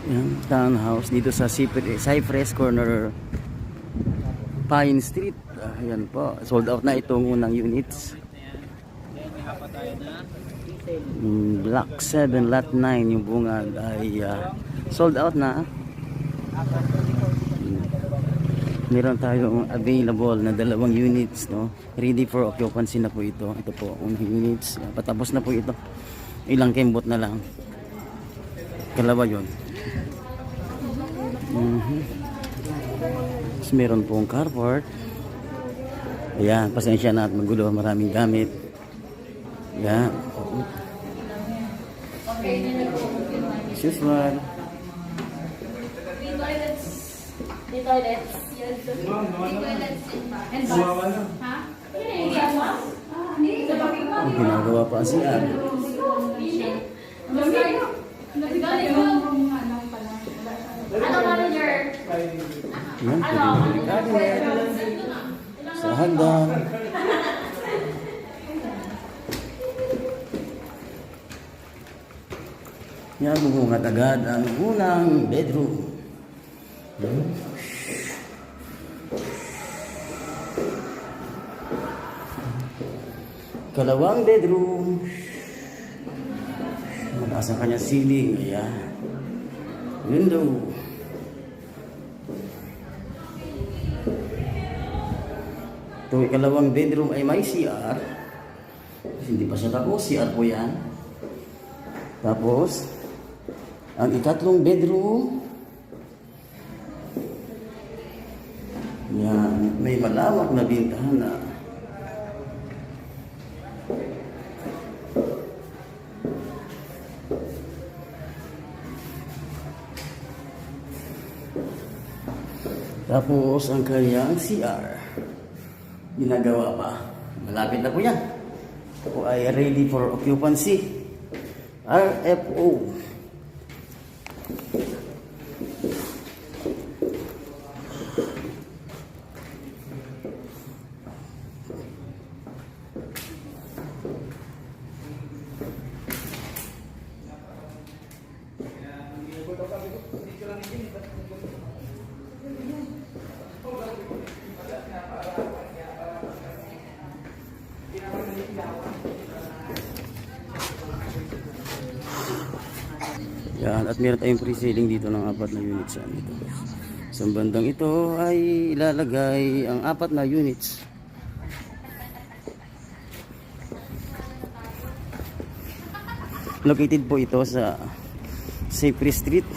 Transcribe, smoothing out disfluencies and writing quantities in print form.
Yan, townhouse dito sa Cypress Corner, Pine Street. Ayan po, sold out na itong unang units. Block 7 lot 9 yung bungad ay sold out na. Meron tayong available na 2 units, no? Ready for occupancy na po ito. Ito po, unang units. Patapos na po ito. Ilang kembot na lang. Kalawa yun. Tapos meron pong carport. Ayan, pasensya na at magulo. Maraming gamit. Ayan. As usual. The toilets. Yes. The toilets and baths. Ha? Ang ginagawa pa siya. Ano manager? Yan, cabinet. Sa hagdan. Yan, bumungat agad ang unang bedroom. Kalawang bedroom. Mataas ang kanyang ceiling. Ayan. Window. Ito, ikalawang bedroom ay may CR. Hindi pa siya tapos. CR po yan. Tapos, ang ikatlong bedroom, yan, may malawak na bintana. Tapos, ang kanyang CR, ginagawa pa. Malapit na po yan. Ito po ay ready for occupancy. RFO. Yan, at meron tayong pre-selling dito ng 4 na units yan dito. Sa bandang ito ay ilalagay ang 4 na units. Located po ito sa Cypress Street.